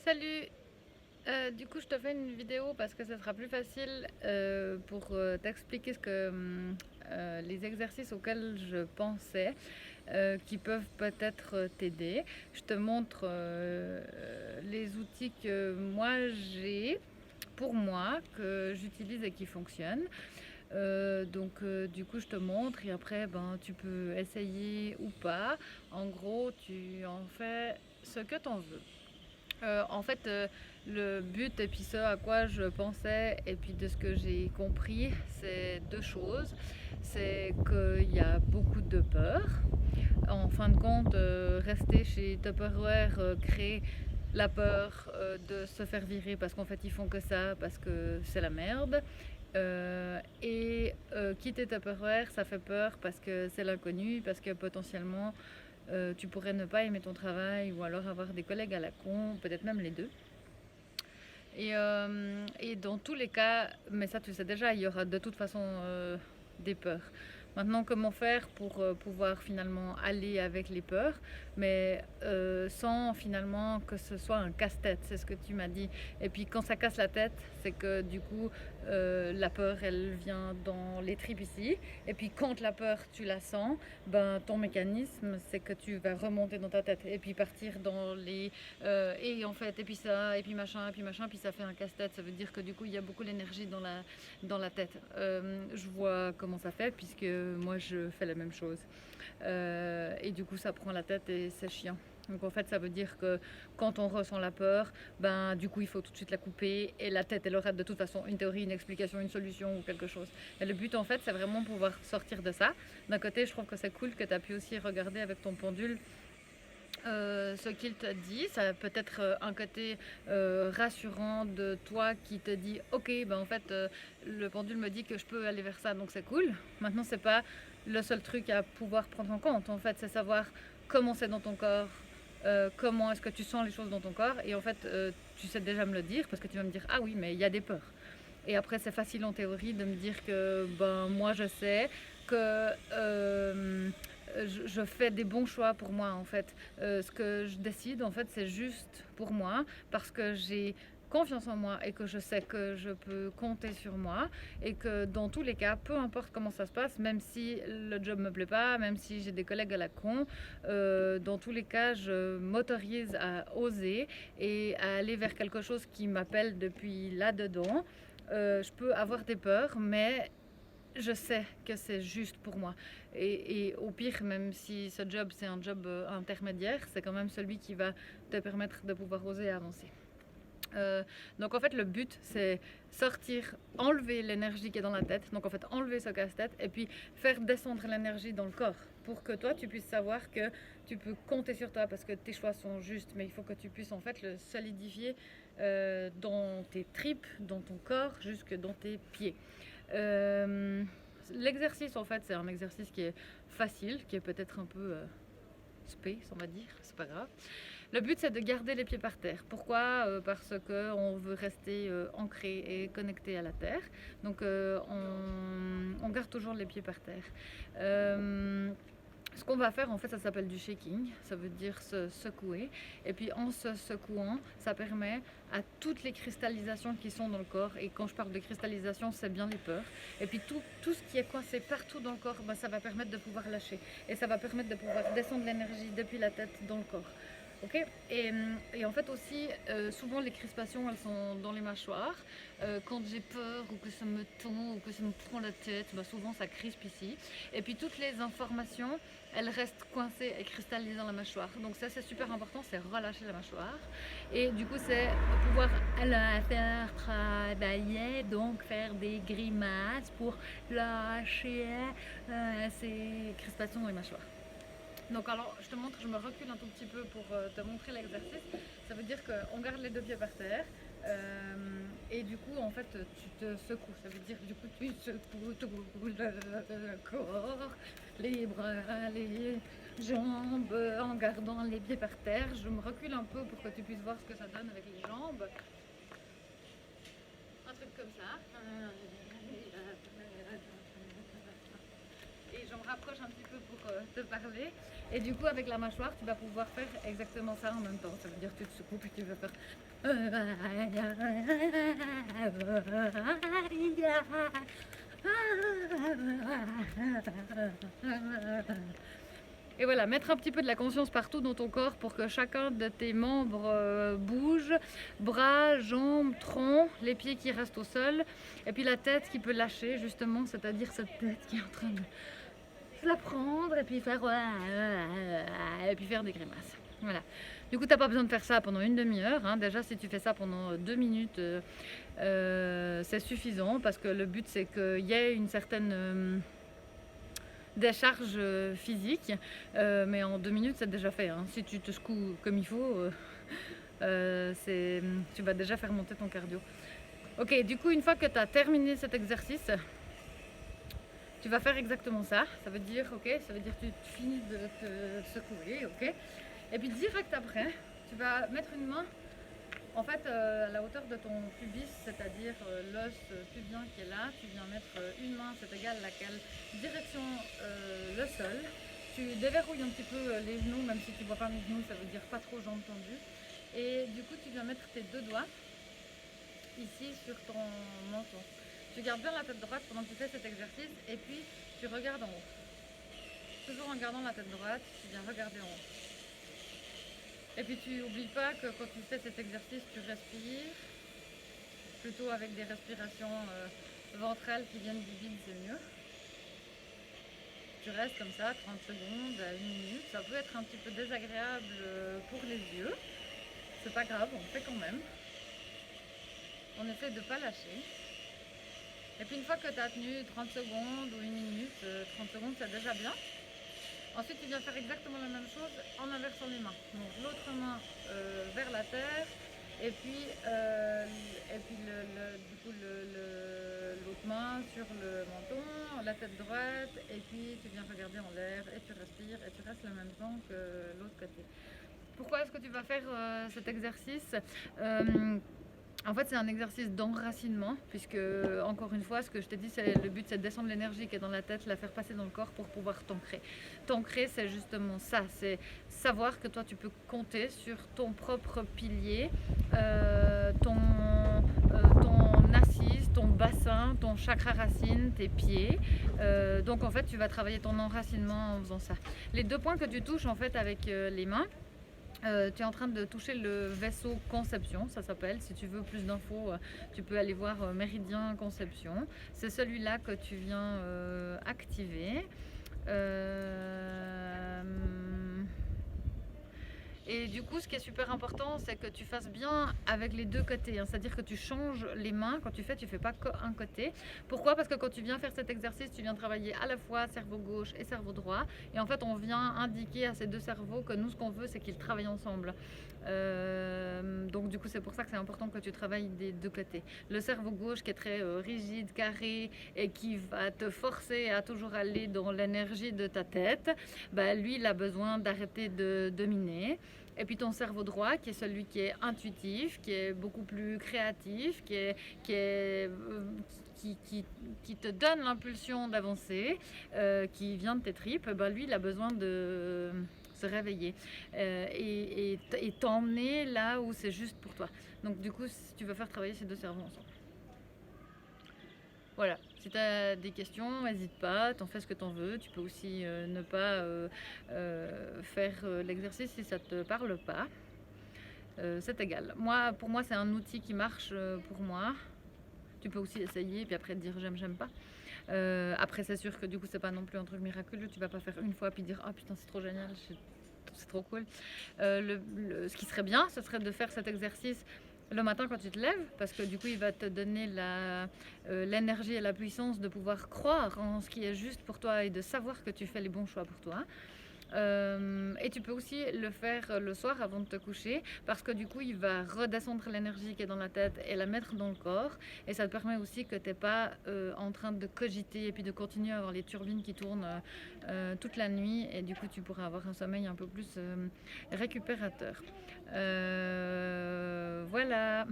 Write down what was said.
Salut! Du coup, je te fais une vidéo parce que ça sera plus facile pour t'expliquer les exercices auxquels je pensais qui peuvent peut-être t'aider. Je te montre les outils que moi j'ai pour moi, que j'utilise et qui fonctionnent. Du coup, je te montre et après, tu peux essayer ou pas. En gros, tu en fais ce que tu en veux. Le but et puis ce à quoi je pensais et puis de ce que j'ai compris, c'est deux choses. C'est qu'il y a beaucoup de peur. En fin de compte, rester chez Tupperware crée la peur de se faire virer parce qu'en fait ils font que ça, parce que c'est la merde. Quitter Tupperware, ça fait peur parce que c'est l'inconnu, parce que potentiellement tu pourrais ne pas aimer ton travail ou alors avoir des collègues à la con, peut-être même les deux. Et dans tous les cas, mais ça tu sais déjà, il y aura de toute façon des peurs. Maintenant, comment faire pour pouvoir finalement aller avec les peurs, mais sans finalement que ce soit un casse-tête, c'est ce que tu m'as dit. Et puis quand ça casse la tête, c'est que du coup, la peur, elle vient dans les tripes ici. Et puis quand la peur, tu la sens, ton mécanisme, c'est que tu vas remonter dans ta tête et puis partir dans les... et en fait, et puis ça, et puis machin, puis ça fait un casse-tête. Ça veut dire que du coup, il y a beaucoup d'énergie dans la tête. Je vois comment ça fait, puisque moi je fais la même chose. Et du coup ça prend la tête et c'est chiant. Donc en fait ça veut dire que quand on ressent la peur, du coup il faut tout de suite la couper et la tête elle aura de toute façon une théorie, une explication, une solution ou quelque chose. Et le but en fait c'est vraiment pouvoir sortir de ça. D'un côté je trouve que c'est cool que tu as pu aussi regarder avec ton pendule ce qu'il te dit. Ça peut être un côté rassurant de toi qui te dit ok, en fait le pendule me dit que je peux aller vers ça, donc c'est cool. Maintenant c'est pas le seul truc à pouvoir prendre en compte, en fait c'est savoir comment c'est dans ton corps, comment est-ce que tu sens les choses dans ton corps. Et en fait tu sais déjà me le dire parce que tu vas me dire ah oui mais il y a des peurs. Et après c'est facile en théorie de me dire que moi je sais que je fais des bons choix pour moi en fait. Ce que je décide en fait c'est juste pour moi parce que j'ai confiance en moi et que je sais que je peux compter sur moi et que dans tous les cas, peu importe comment ça se passe, même si le job me plaît pas, même si j'ai des collègues à la con, dans tous les cas, je m'autorise à oser et à aller vers quelque chose qui m'appelle depuis là-dedans. Je peux avoir des peurs, mais je sais que c'est juste pour moi. Et au pire, même si ce job c'est un job intermédiaire, c'est quand même celui qui va te permettre de pouvoir oser avancer. Donc en fait le but c'est sortir, enlever l'énergie qui est dans la tête, donc en fait enlever ce casse-tête et puis faire descendre l'énergie dans le corps pour que toi tu puisses savoir que tu peux compter sur toi parce que tes choix sont justes, mais il faut que tu puisses en fait le solidifier dans tes tripes, dans ton corps, jusque dans tes pieds. L'exercice en fait c'est un exercice qui est facile, qui est peut-être un peu space on va dire, c'est pas grave. Le but c'est de garder les pieds par terre. Pourquoi Parce qu'on veut rester ancré et connecté à la terre. Donc on garde toujours les pieds par terre. Ce qu'on va faire en fait ça s'appelle du shaking, ça veut dire se secouer et puis en se secouant ça permet à toutes les cristallisations qui sont dans le corps, et quand je parle de cristallisation c'est bien les peurs, et puis tout ce qui est coincé partout dans le corps, ça va permettre de pouvoir lâcher et ça va permettre de pouvoir descendre l'énergie depuis la tête dans le corps. Ok. Et en fait aussi, souvent les crispations elles sont dans les mâchoires. Quand j'ai peur ou que ça me tend ou que ça me prend la tête, souvent ça crispe ici. Et puis toutes les informations, elles restent coincées et cristallisées dans la mâchoire. Donc ça c'est super important, c'est relâcher la mâchoire. Et du coup c'est pouvoir la faire travailler, donc faire des grimaces pour lâcher ces crispations dans les mâchoires. Donc alors je te montre, je me recule un tout petit peu pour te montrer l'exercice. Ça veut dire qu'on garde les deux pieds par terre et du coup en fait tu te secoues. Ça veut dire du coup tu secoues tout le corps, les bras, les jambes en gardant les pieds par terre. Je me recule un peu pour que tu puisses voir ce que ça donne avec les jambes. Un truc comme ça. Et je me rapproche un petit peu pour te parler. Et du coup, avec la mâchoire, tu vas pouvoir faire exactement ça en même temps. Ça veut dire que tu te secoues puis tu vas faire. Et voilà, mettre un petit peu de la conscience partout dans ton corps pour que chacun de tes membres bouge. Bras, jambes, tronc, les pieds qui restent au sol. Et puis la tête qui peut lâcher, justement, c'est-à-dire cette tête qui est en train de se la prendre et puis faire et puis faire des grimaces. Voilà. Du coup, t'as pas besoin de faire ça pendant une demi-heure. Hein. Déjà, si tu fais ça pendant 2 minutes, c'est suffisant parce que le but c'est qu'il y ait une certaine décharge physique. Mais en 2 minutes, c'est déjà fait. Hein. Si tu te secoues comme il faut, tu vas déjà faire monter ton cardio. Ok, du coup, une fois que tu as terminé cet exercice, tu vas faire exactement ça. Ça veut dire, ça veut dire que tu finis de te secouer, ok. Et puis direct après, tu vas mettre une main, en fait, à la hauteur de ton pubis, c'est-à-dire l'os pubien qui est là. Tu viens mettre une main, c'est égal laquelle, direction le sol. Tu déverrouilles un petit peu les genoux, même si tu ne vois pas mes genoux, ça veut dire pas trop jambes tendues. Et du coup, tu viens mettre tes 2 doigts ici sur ton menton. Tu gardes bien la tête droite pendant que tu fais cet exercice et puis tu regardes en haut. Toujours en gardant la tête droite, tu viens regarder en haut. Et puis tu n'oublies pas que quand tu fais cet exercice, tu respires. Plutôt avec des respirations ventrales qui viennent du vide, c'est mieux. Tu restes comme ça 30 secondes à 1 minute. Ça peut être un petit peu désagréable pour les yeux. C'est pas grave, on fait quand même. On essaie de ne pas lâcher. Et puis une fois que tu as tenu 30 secondes ou 1 minute, 30 secondes c'est déjà bien. Ensuite tu viens faire exactement la même chose en inversant les mains. Donc l'autre main vers la terre et puis, du coup l'autre main sur le menton, la tête droite et puis tu viens regarder en l'air et tu respires et tu restes le même temps que l'autre côté. Pourquoi est-ce que tu vas faire cet exercice en fait, c'est un exercice d'enracinement, puisque, encore une fois, ce que je t'ai dit, le but, c'est de descendre l'énergie qui est dans la tête, la faire passer dans le corps pour pouvoir t'ancrer. T'ancrer, c'est justement ça, c'est savoir que toi, tu peux compter sur ton propre pilier, ton assise, ton bassin, ton chakra racine, tes pieds. Donc, en fait, tu vas travailler ton enracinement en faisant ça. Les 2 points que tu touches, en fait, avec les mains, tu es en train de toucher le vaisseau conception, ça s'appelle. Si tu veux plus d'infos, tu peux aller voir Méridien Conception. C'est celui-là que tu viens activer. Et du coup, ce qui est super important, c'est que tu fasses bien avec les 2 côtés. Hein. C'est-à-dire que tu changes les mains. Quand tu fais pas qu'un côté. Pourquoi? Parce que quand tu viens faire cet exercice, tu viens travailler à la fois cerveau gauche et cerveau droit. Et en fait, on vient indiquer à ces 2 cerveaux que nous, ce qu'on veut, c'est qu'ils travaillent ensemble. Donc du coup, c'est pour ça que c'est important que tu travailles des 2 côtés. Le cerveau gauche qui est très rigide, carré et qui va te forcer à toujours aller dans l'énergie de ta tête, bah, lui, il a besoin d'arrêter de dominer. Et puis ton cerveau droit, qui est celui qui est intuitif, qui est beaucoup plus créatif, qui te donne l'impulsion d'avancer, qui vient de tes tripes, ben lui, il a besoin de se réveiller et t'emmener là où c'est juste pour toi. Donc du coup, tu vas faire travailler ces 2 cerveaux ensemble. Voilà, si tu as des questions, n'hésite pas, t'en fais ce que t'en veux. Tu peux aussi ne pas faire l'exercice si ça te parle pas. C'est égal. Pour moi, c'est un outil qui marche pour moi. Tu peux aussi essayer, puis après te dire j'aime pas. Après, c'est sûr que du coup, c'est pas non plus un truc miraculeux. Tu vas pas faire une fois puis dire ah putain, c'est trop génial, c'est trop cool. Ce qui serait bien, ce serait de faire cet exercice le matin quand tu te lèves, parce que du coup il va te donner l'énergie et la puissance de pouvoir croire en ce qui est juste pour toi et de savoir que tu fais les bons choix pour toi. Et tu peux aussi le faire le soir avant de te coucher, parce que du coup il va redescendre l'énergie qui est dans la tête et la mettre dans le corps, et ça te permet aussi que tu n'es pas en train de cogiter et puis de continuer à avoir les turbines qui tournent toute la nuit, et du coup tu pourras avoir un sommeil un peu plus récupérateur. Voilà.